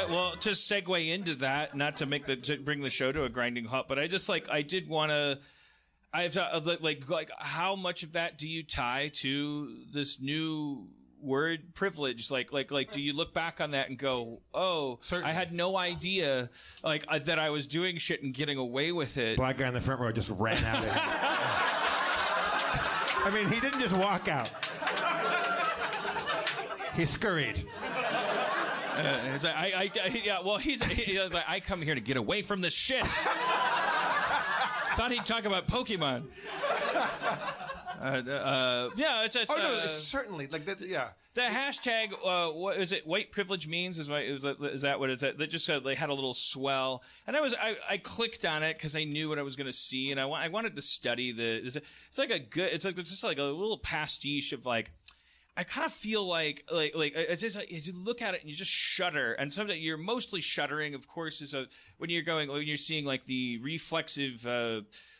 Well, to segue into that, not to bring the show to a grinding halt, but I did want to. I've like how much of that do you tie to this new word privilege? Like, do you look back on that and go, oh, certainly. I had no idea, that I was doing shit and getting away with it. Black guy in the front row just ran out of here. I mean, he didn't just walk out. He scurried. He's like, he was like, I come here to get away from this shit. Thought he'd talk about Pokemon. It's certainly like that. Yeah. The hashtag, what is it? White privilege means is that what it's? They just said they had a little swell, and I clicked on it because I knew what I was going to see, and I wanted to study it's just like a little pastiche of like. I kind of feel like it's just like, as you look at it and you just shudder, and sometimes you're mostly shuddering, of course, when you're seeing like the reflexive,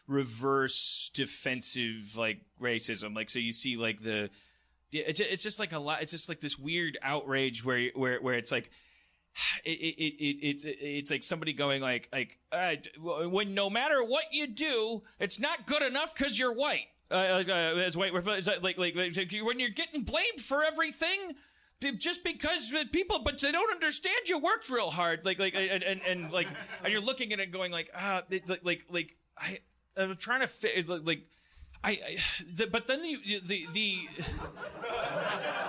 reverse defensive like racism, like so you see like it's just like a lot. It's just like this weird outrage where it's like. It's like somebody going when no matter what you do, it's not good enough because you're white. As white, it's like when you're getting blamed for everything, just because but they don't understand you worked real hard. And you're looking at it going I'm trying to fit but then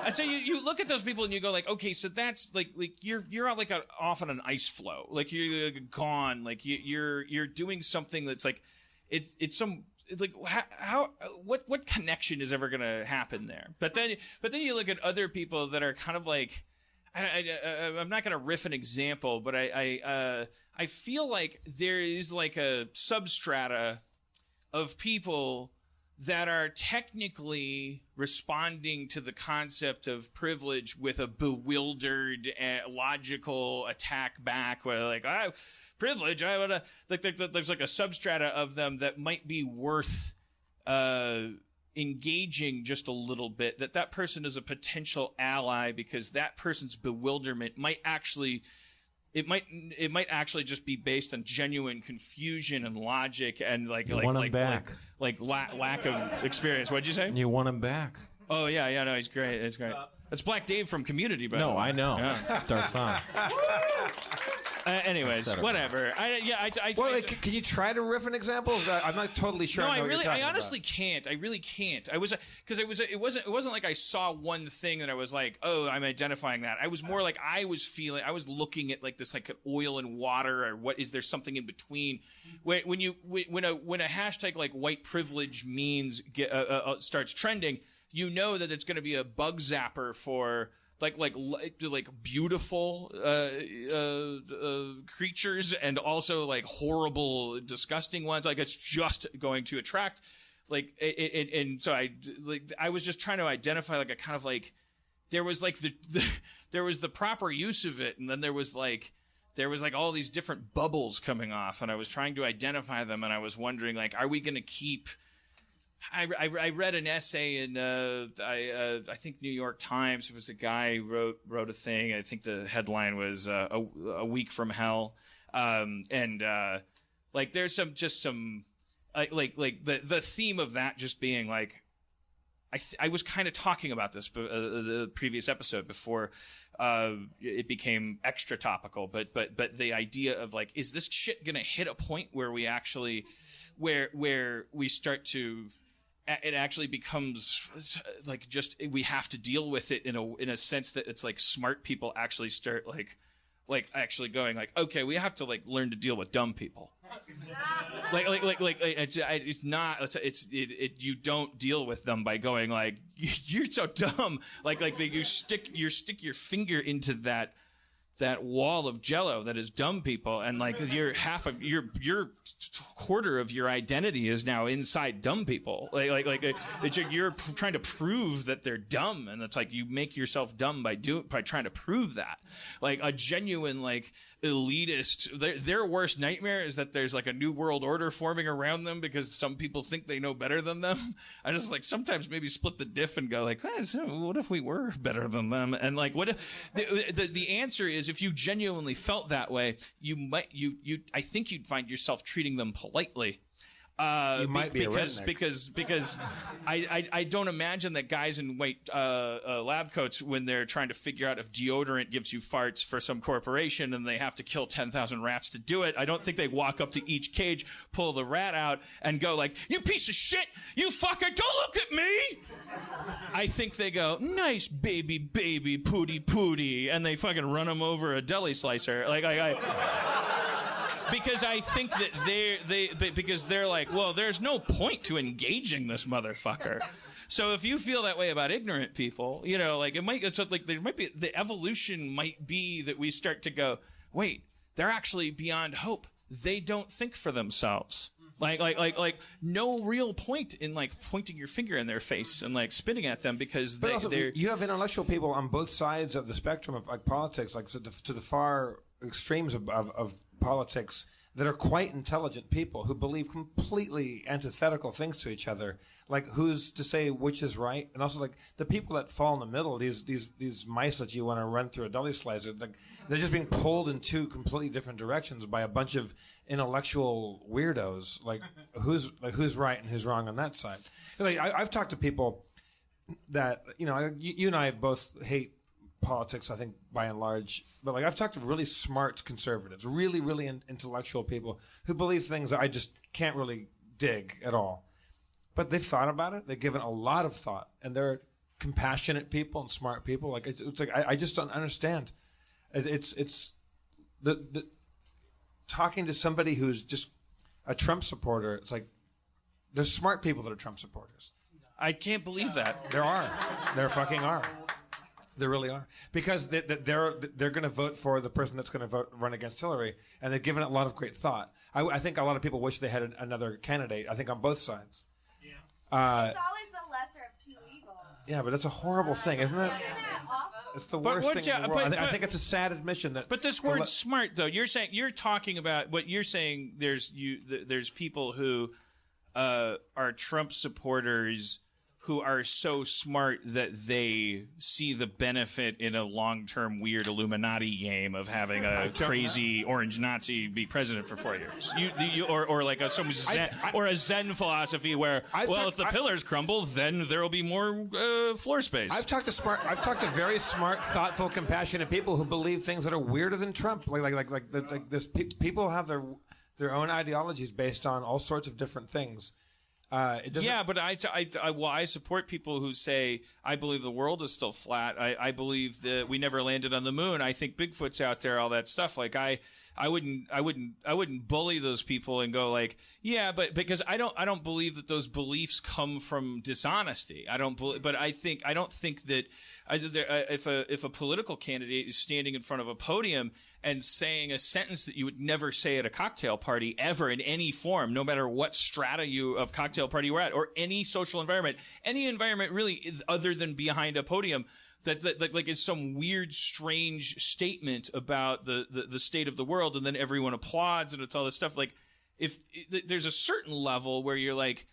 and so you look at those people and you go like, okay, so that's like you're out off on an ice floe, like you're gone, like you're doing something that's like it's some. It's like what connection is ever going to happen there? But then you look at other people that are kind of like I'm not going to riff an example, but I feel like there is like a substrata of people that are technically responding to the concept of privilege with a bewildered, logical attack back, where like privilege, I would there's like a substrata of them that might be worth engaging just a little bit. That person is a potential ally because that person's bewilderment might actually just be based on genuine confusion and logic and lack of experience. What'd you say? You want him back. Oh yeah, no, he's great. It's great. That's Black Dave from Community, by the way. No, I know. Yeah. Darsan. Anyways, whatever. Can you try to riff an example? I'm not totally sure. No, I honestly can't. I really can't. It wasn't like I saw one thing that I was like, oh, I'm identifying that. I was more like I was looking at like this like oil and water, or what is there something in between? When a hashtag like white privilege means starts trending, you know that it's going to be a bug zapper for. Like beautiful creatures and also like horrible, disgusting ones. Like it's just going to attract and so I was just trying to identify like a kind of like there was like there was the proper use of it, and then there was like all these different bubbles coming off, and I was trying to identify them, and I was wondering like, are we going to keep? I read an essay in I think New York Times. It was a guy who wrote a thing. I think the headline was a week from hell, and there's some the theme of that just being like I was kind of talking about this the previous episode before it became extra topical, but the idea of like, is this shit gonna hit a point where we actually where we start to it actually becomes like just we have to deal with it in a sense that it's like smart people actually start like actually going like, okay, we have to like learn to deal with dumb people. You don't deal with them by going like, you're so dumb. You stick your finger into that wall of jello that is dumb people, and like your quarter of your identity is now inside dumb people. You're trying to prove that they're dumb, and it's like you make yourself dumb by trying to prove that. Like a genuine like elitist, their worst nightmare is that there's like a new world order forming around them because some people think they know better than them. I just like sometimes maybe split the diff and go like, so what if we were better than them? And like, what if the answer is if you genuinely felt that way, I think you'd find yourself treating them politely. You might be a redneck. Because I don't imagine that guys in white lab coats, when they're trying to figure out if deodorant gives you farts for some corporation and they have to kill 10,000 rats to do it, I don't think they walk up to each cage, pull the rat out, and go like, "You piece of shit, you fucker, don't look at me!" I think they go, "Nice baby, pooty," and they fucking run them over a deli slicer. Because I think that because they're like, well, there's no point to engaging this motherfucker. So if you feel that way about ignorant people, the evolution might be that we start to go, wait, they're actually beyond hope. They don't think for themselves. Like no real point in like pointing your finger in their face and like spitting at them because you have intellectual people on both sides of the spectrum of like politics, like to the far extremes of politics, that are quite intelligent people who believe completely antithetical things to each other. Like, who's to say which is right? And also, like, the people that fall in the middle, these mice that you want to run through a deli slicer, like, they're just being pulled in two completely different directions by a bunch of intellectual weirdos. Like, who's right and who's wrong on that side? Like, I've talked to people that, you and I both hate politics, I think, by and large. But like, I've talked to really smart conservatives, really, really intellectual people who believe things that I just can't really dig at all. But they've thought about it. They've given a lot of thought, and they're compassionate people and smart people. Like it's like I just don't understand. It's the talking to somebody who's just a Trump supporter. It's like there's smart people that are Trump supporters. I can't believe that. There fucking are. There really are, because they're going to vote for the person that's going to run against Hillary, and they've given it a lot of great thought. I think a lot of people wish they had another candidate. I think on both sides. Yeah. It's always the lesser of two evils. Yeah, but that's a horrible thing, isn't it? Isn't that awful? It's the worst thing in the world. I think it's a sad admission that. But this word "smart," though, you're talking about what you're saying. There's people who are Trump supporters who are so smart that they see the benefit in a long-term weird Illuminati game of having a crazy orange Nazi be president for 4 years. Or like a Zen philosophy where, if the pillars crumble, then there will be more floor space. I've talked to very smart, thoughtful, compassionate people who believe things that are weirder than Trump. Like this. People have their own ideologies based on all sorts of different things. But I support people who say, I believe the world is still flat. I believe that we never landed on the moon. I think Bigfoot's out there, all that stuff. Like I wouldn't bully those people and go like, yeah, but because I don't believe that those beliefs come from dishonesty. I don't think that if a political candidate is standing in front of a podium and saying a sentence that you would never say at a cocktail party ever in any form, no matter what strata of cocktail party you were at, or any social environment, any environment really other than behind a podium, that like it's some weird, strange statement about the state of the world, and then everyone applauds and it's all this stuff. Like, there's a certain level where you're like.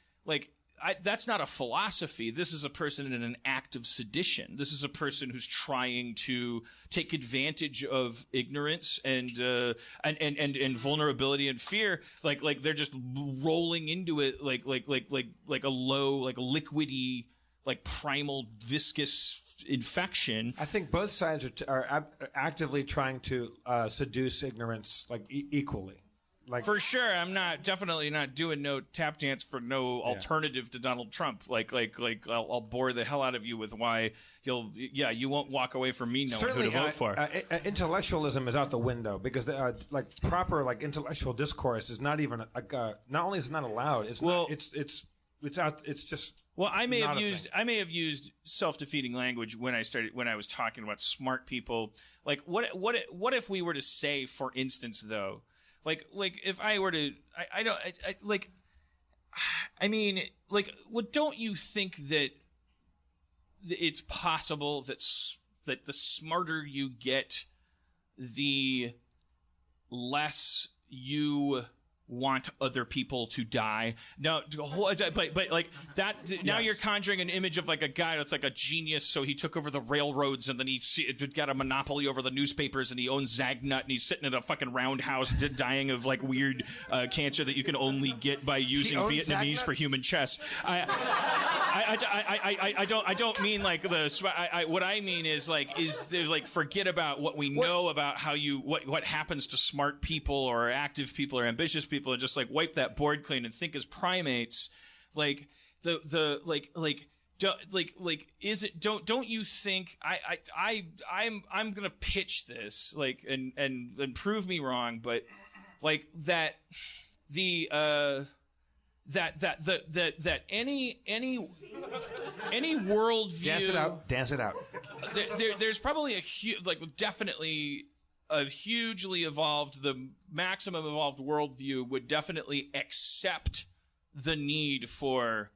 That's not a philosophy. This is a person in an act of sedition. This is a person who's trying to take advantage of ignorance and vulnerability and fear. Like they're just rolling into it like a low, like a liquidy, like primal viscous infection. I think both sides are actively trying to seduce ignorance like equally. Like, for sure, I'm definitely not doing no tap dance for no alternative to Donald Trump. Like I'll bore the hell out of you with why you won't walk away from me knowing who to vote for. Intellectualism is out the window because proper intellectual discourse is not even not only is it not allowed, it's out. It's just. Well, I may have used self-defeating language when I was talking about smart people. Like what if we were to say, for instance, though. Like if I were to, don't you think that it's possible that the smarter you get, the less you want other people to die. No, but like that. Now you're conjuring an image of like a guy that's like a genius. So he took over the railroads, and then he got a monopoly over the newspapers, and he owns Zagnut, and he's sitting in a fucking roundhouse, dying of like weird cancer that you can only get by using Vietnamese for human chess. I don't mean like the. What I mean is there's like forget about what we know about how what happens to smart people or active people or ambitious people, and just like wipe that board clean and think as primates. Like don't you think I'm gonna pitch this like and prove me wrong, but like that that any worldview dance it out. There's probably definitely a hugely evolved, the maximum evolved worldview would definitely accept the need for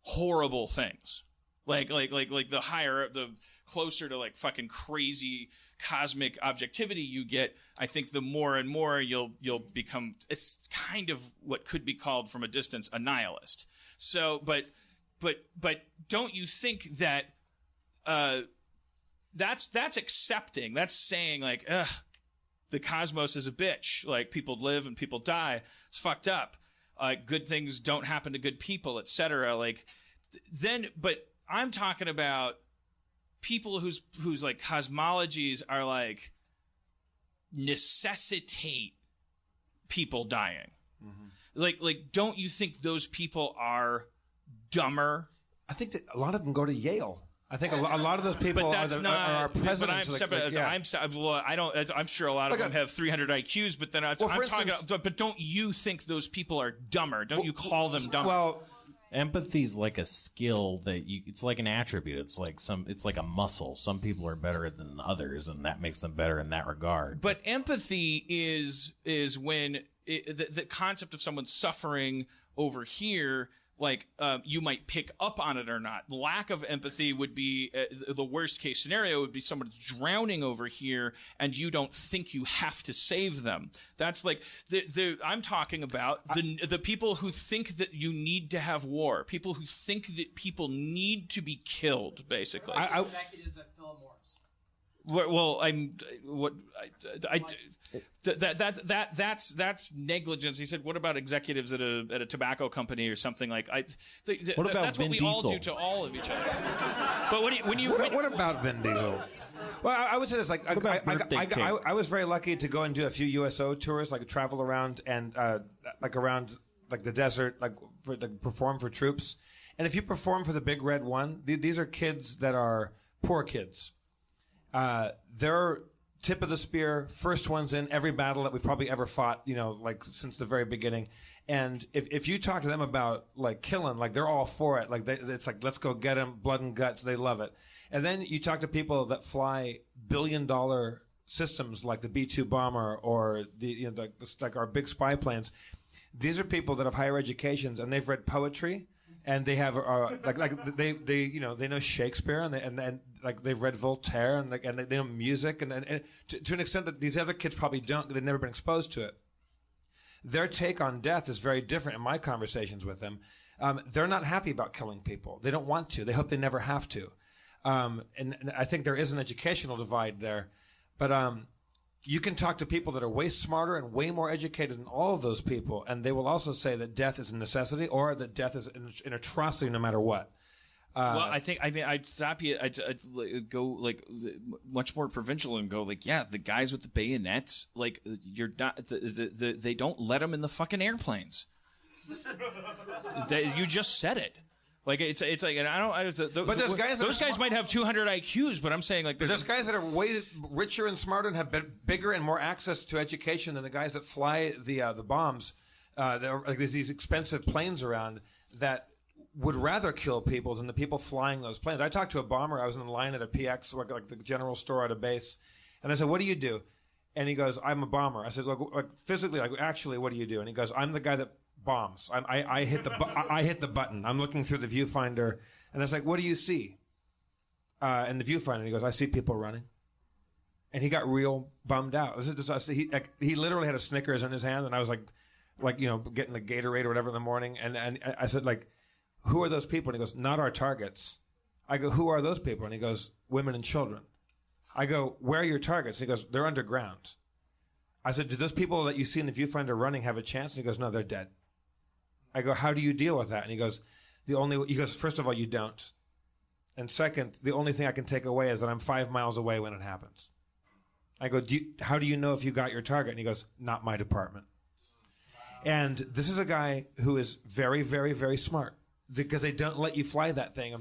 horrible things. Like the higher, the closer to like fucking crazy cosmic objectivity you get, I think the more and more you'll become kind of what could be called from a distance a nihilist. So, but don't you think that that's accepting? That's saying like, ugh, the cosmos is a bitch. Like people live and people die. It's fucked up. Good things don't happen to good people, etc. Like then, but I'm talking about people whose like cosmologies are like necessitate people dying. Mm-hmm. Like, don't you think those people are dumber? I think that a lot of them go to Yale. I think a lot of those people are presidents. I'm sure a lot of them have 300 IQs, but then I'm talking. But don't you think those people are dumber? Don't you call them dumber? Well, empathy's like a skill it's like an attribute. It's like a muscle. Some people are better than others, and that makes them better in that regard. But empathy is when the concept of someone suffering over here, like you might pick up on it or not. Lack of empathy would be the worst case scenario. Would be someone's drowning over here, and you don't think you have to save them. That's like I'm talking about the people who think that you need to have war. People who think that people need to be killed. Basically, that's negligence. He said, "What about executives at a tobacco company or something like?" What about that's Vin what we Diesel? all do to all of each other. But what about Vin Diesel? Well, I would say this: like, I was very lucky to go and do a few USO tours, like travel around and around the desert, perform for troops. And if you perform for the Big Red One, these are kids that are poor kids. They're tip of the spear, first ones in every battle that we've probably ever fought, since the very beginning. And if you talk to them about like killing, like they're all for it. Like it's like, let's go get them, blood and guts. They love it. And then you talk to people that fly billion-dollar systems like the B-2 bomber or like our big spy planes. These are people that have higher educations and they've read poetry. And they have they know Shakespeare and they've read Voltaire and they know music and to an extent that these other kids probably don't. They've never been exposed to it. Their take on death is very different in my conversations with them. They're not happy about killing people. They don't want to. They hope they never have to. And I think there is an educational divide there, but you can talk to people that are way smarter and way more educated than all of those people, and they will also say that death is a necessity or that death is an atrocity no matter what. Well, I'd stop you. I'd go like much more provincial and go like, yeah, the guys with the bayonets, like you're not. They don't let them in the fucking airplanes. You just said it. Like it's like, and but those guys might have 200 IQs, but I'm saying like there's guys that are way richer and smarter and have bigger and more access to education than the guys that fly the bombs. There's these expensive planes around that would rather kill people than the people flying those planes. I talked to a bomber. I was in the line at a PX, like the general store at a base, and I said, "What do you do?" And he goes, "I'm a bomber." I said, "Look, like physically, like actually, what do you do?" And he goes, "I'm the guy that bombs. I hit the button. I'm looking through the viewfinder." And I was like, "What do you see in the viewfinder?" And he goes, "I see people running." And he got real bummed out. He literally had a Snickers in his hand, and I was like, like, getting the Gatorade or whatever in the morning. And I said, like, who are those people? And he goes, not our targets. I go, who are those people? And he goes, women and children. I go, where are your targets? And he goes, they're underground. I said, do those people that you see in the viewfinder running have a chance? And he goes, no, they're dead. I go, how do you deal with that? And he goes, first of all, you don't. And second, the only thing I can take away is that I'm 5 miles away when it happens. I go, how do you know if you got your target? And he goes, not my department. And this is a guy who is very, very, very smart. Because they don't let you fly that thing.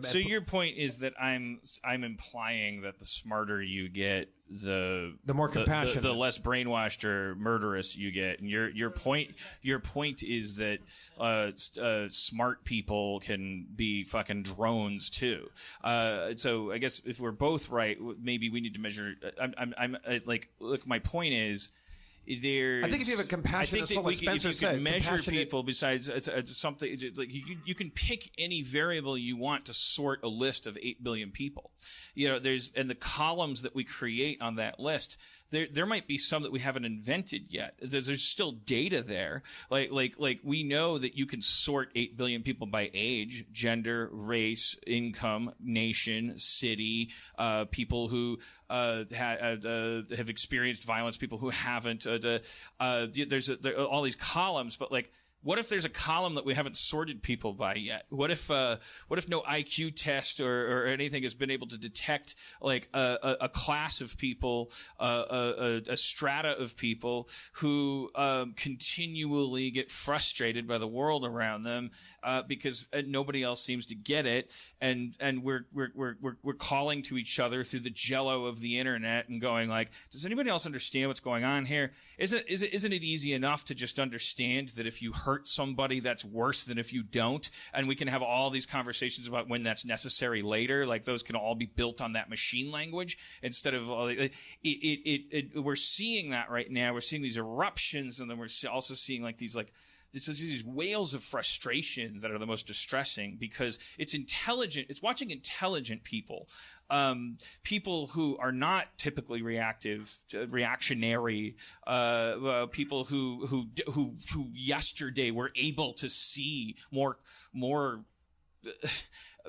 So your point is that I'm implying that the smarter you get, the more compassionate, the less brainwashed or murderous you get. And your point is that smart people can be fucking drones too. So I guess if we're both right, maybe we need to measure. Look, my point is. I think if you have a compassionate soul, like Spencer said, if you can measure people besides something, like you can pick any variable you want to sort a list of 8 billion people. And the columns that we create on that list, there might be some that we haven't invented yet. There's still data there. Like we know that you can sort 8 billion people by age, gender, race, income, nation, city, people who have experienced violence, people who haven't. There's all these columns, but like, what if there's a column that we haven't sorted people by yet? What if no IQ test or anything has been able to detect like a class of people, a strata of people who continually get frustrated by the world around them because nobody else seems to get it, and we're calling to each other through the jello of the internet and going like, does anybody else understand what's going on here? Isn't it easy enough to just understand that if you hurt somebody, that's worse than if you don't, and we can have all these conversations about when that's necessary later, like those can all be built on that machine language instead of we're seeing that right now. We're seeing these eruptions, and then we're also seeing like these these whales of frustration that are the most distressing, because it's watching intelligent people, people who are not typically reactionary, people who yesterday were able to see more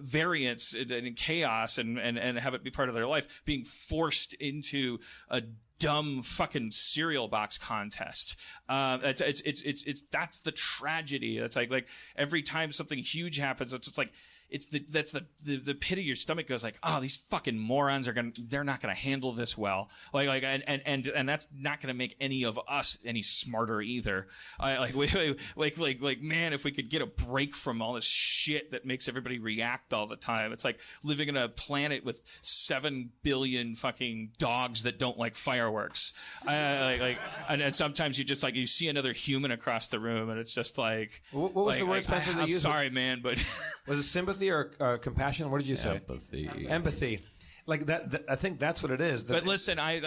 variance and chaos and have it be part of their life, being forced into a dumb fucking cereal box contest. It's that's the tragedy. It's like every time something huge happens, it's like that's the pit of your stomach goes like, oh, these fucking morons they're not gonna handle this well. And that's not gonna make any of us any smarter either. Man, if we could get a break from all this shit that makes everybody react all the time. It's like living on a planet with 7 billion fucking dogs that don't like fireworks. And sometimes you see another human across the room, and it's just like, what was the word Spencer that you used? Sorry, man, but was it sympathy or compassion? What did you say? Empathy. Like that. I think that's what it is. But listen, I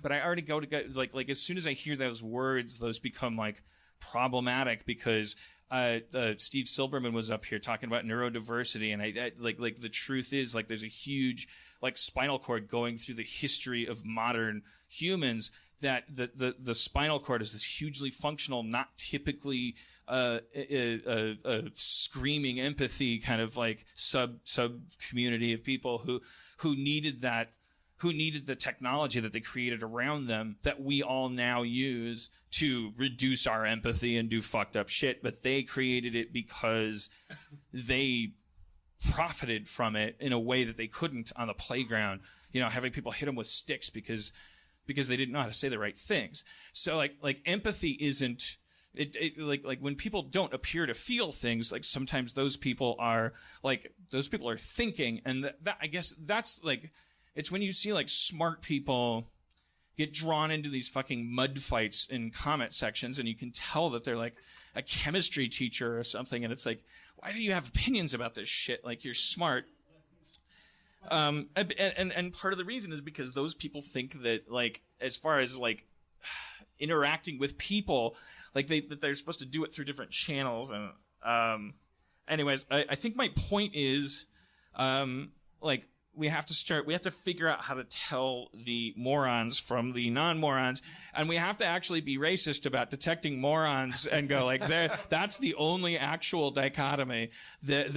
already go to like as soon as I hear those words, those become like problematic, because Steve Silberman was up here talking about neurodiversity, and I the truth is, like, there's a huge like spinal cord going through the history of modern humans, that the spinal cord is this hugely functional, not typically screaming empathy kind of like sub community of people who needed the technology that they created around them, that we all now use to reduce our empathy and do fucked up shit. But they created it because they profited from it in a way that they couldn't on the playground, having people hit them with sticks because they didn't know how to say the right things. So like empathy isn't like when people don't appear to feel things, like sometimes those people are thinking, and that I guess that's like, it's when you see like smart people get drawn into these fucking mud fights in comment sections, and you can tell that they're like a chemistry teacher or something, and it's like, why do you have opinions about this shit? Like, you're smart. And part of the reason is because those people think that, like, as far as like interacting with people, like that they're supposed to do it through different channels. And anyways, I think my point is, like, we have to figure out how to tell the morons from the non-morons, and we have to actually be racist about detecting morons and go like, that's the only actual dichotomy. Let's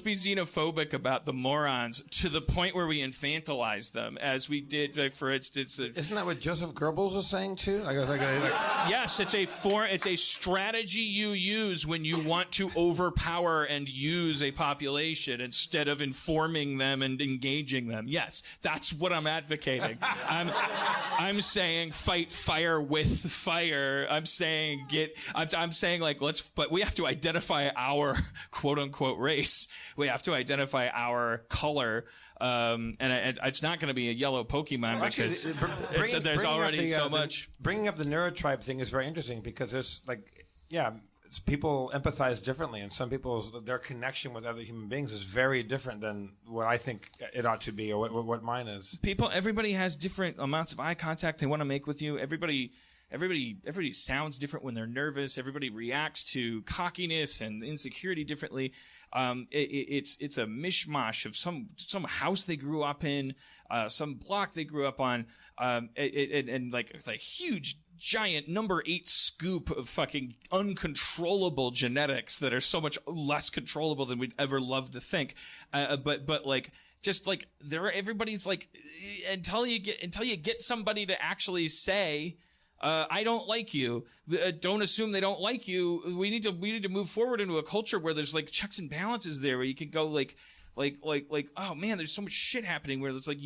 be xenophobic about the morons to the point where we infantilize them, as we did, for instance. Isn't that what Joseph Goebbels was saying too? Yes, it's a strategy you use when you want to overpower and use a population instead of informing them and engaging them. Yes, that's what I'm advocating. I'm saying fight fire with fire. I'm saying but we have to identify our quote unquote race. We have to identify our color. And it's not going to be a yellow Pokemon because there's already so much. Bringing up the neurotribe thing is very interesting because there's people empathize differently, and some people's their connection with other human beings is very different than what I think it ought to be, or what mine is. Everybody has different amounts of eye contact they want to make with you. Everybody sounds different when they're nervous. Everybody reacts to cockiness and insecurity differently. It's a mishmash of some house they grew up in, some block they grew up on, and like huge giant number 8 scoop of fucking uncontrollable genetics that are so much less controllable than we'd ever love to think. But like, just like everybody's like, until you get somebody to actually say, I don't like you. Don't assume they don't like you. We need to move forward into a culture where there's like checks and balances there, where you can go like, oh man, there's so much shit happening where it's like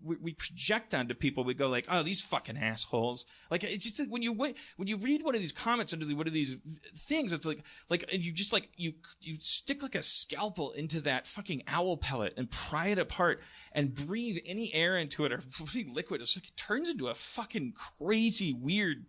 we project onto people. We go like, oh, these fucking assholes. Like, it's just when you read one of these comments under one of these things, it's like, and you just like, you stick like a scalpel into that fucking owl pellet and pry it apart and breathe any air into it or liquid. It's like, it turns into a fucking crazy, weird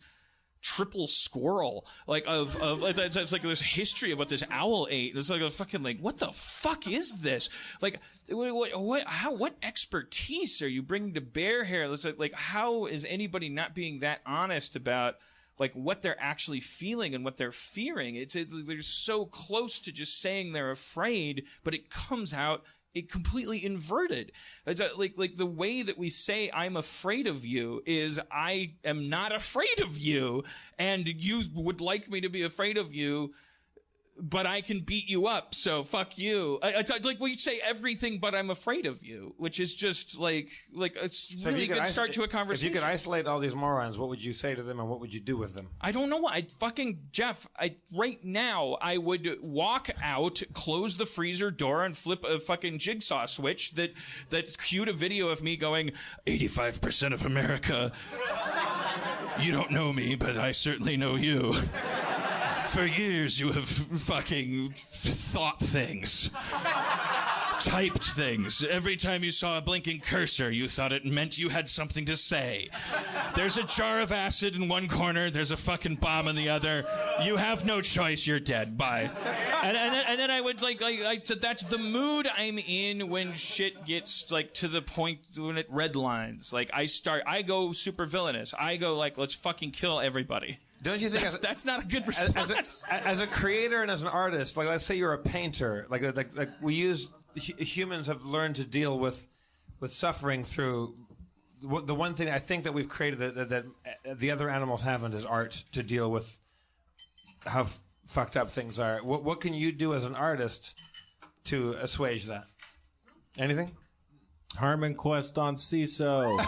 triple squirrel, like it's like this history of what this owl ate. It's like a fucking like, what the fuck is this? Like, what expertise are you bringing to bear here? It's like how is anybody not being that honest about like what they're actually feeling and what they're fearing? They're so close to just saying they're afraid, but it comes out completely inverted. It's like the way that we say I'm afraid of you is I am not afraid of you, and you would like me to be afraid of you, but I can beat you up, so fuck you. Like we say everything but I'm afraid of you, which is just like it's so really good start to a conversation. If you could isolate all these morons, what would you say to them and what would you do with them? I don't know. Jeff, right now I would walk out, close the freezer door, and flip a fucking jigsaw switch that cued a video of me going, 85% of America. You don't know me, but I certainly know you. For years, you have fucking thought things. Typed things. Every time you saw a blinking cursor, you thought it meant you had something to say. There's a jar of acid in one corner, there's a fucking bomb in the other. You have no choice, you're dead. Bye. And then I would that's the mood I'm in when shit gets like to the point when it redlines. Like I go super villainous. I go like, let's fucking kill everybody. Don't you think that's not a good response? As a creator and as an artist, like let's say you're a painter, like humans have learned to deal with suffering through the one thing I think that we've created that the other animals haven't is art to deal with how fucked up things are. What can you do as an artist to assuage that? Anything? Harmon Quest on CISO.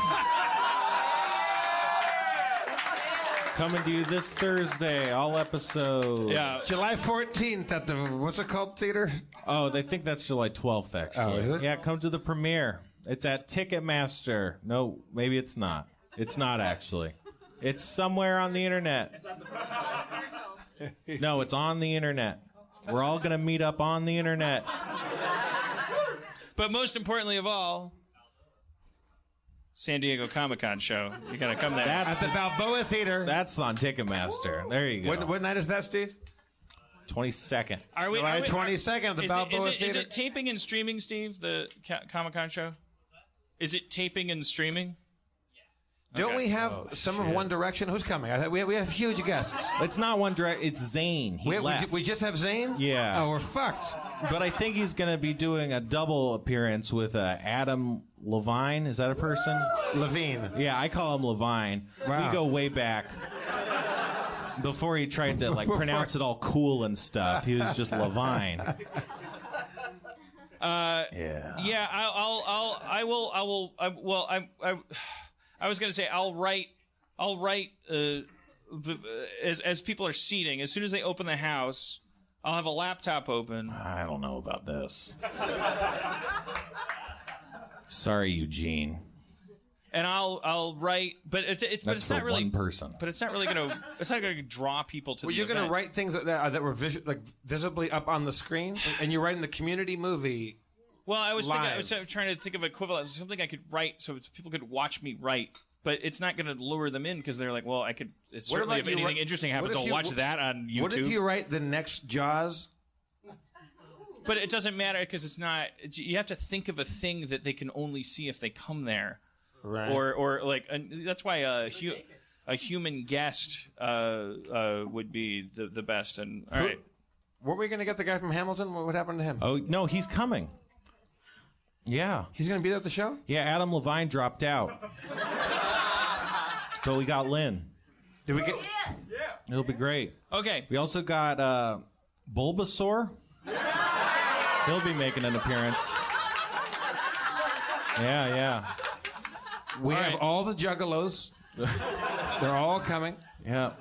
Coming to you this Thursday, all episodes. Yeah. July 14th at the, what's it called, theater? Oh, they think that's July 12th, actually. Oh, is it? Yeah, come to the premiere. It's at Ticketmaster. No, maybe it's not. It's not, actually. It's somewhere on the internet. It's on the No, it's on the internet. We're all going to meet up on the internet. But most importantly of all, San Diego Comic-Con show. You gotta come there. That's at the Balboa Theater. That's on Ticketmaster. There you go. What night is that, Steve? 22nd. July 22nd at the Balboa Theater. Is it taping and streaming, Steve, the Comic-Con show? Is it taping and streaming? Don't we have some of One Direction? Who's coming? We have huge guests. It's not One Direction. It's Zayn. He left. We just have Zayn? Yeah. Oh, we're fucked. But I think he's going to be doing a double appearance with Adam Levine. Is that a person? Levine. Yeah, I call him Levine. Wow. We go way back. Before he tried to pronounce it all cool and stuff, he was just Levine. Yeah. I was going to say I'll write as people are seating. As soon as they open the house, I'll have a laptop open. I don't know about this. Sorry, Eugene. And I'll write, but it's not really one person. But it's not really gonna draw people to. Well, the you're event. going to write things that were visibly up on the screen, and you're writing the community movie. Well, I was live. trying to think of equivalent, something I could write so people could watch me write. But it's not going to lure them in because they're like, well, I could. Certainly, if anything interesting happens, I'll watch that on YouTube. What if you write the next Jaws? But it doesn't matter because it's not. You have to think of a thing that they can only see if they come there, right? Or that's why a human guest would be the best. And all right, were we going to get the guy from Hamilton? What happened to him? Oh no, he's coming. Yeah, he's going to be there at the show. Yeah, Adam Levine dropped out, but we got Lynn. Did we get? Yeah. It'll be great. Okay. We also got Bulbasaur. He'll be making an appearance. Yeah. We have all the juggalos. They're all coming. Yeah.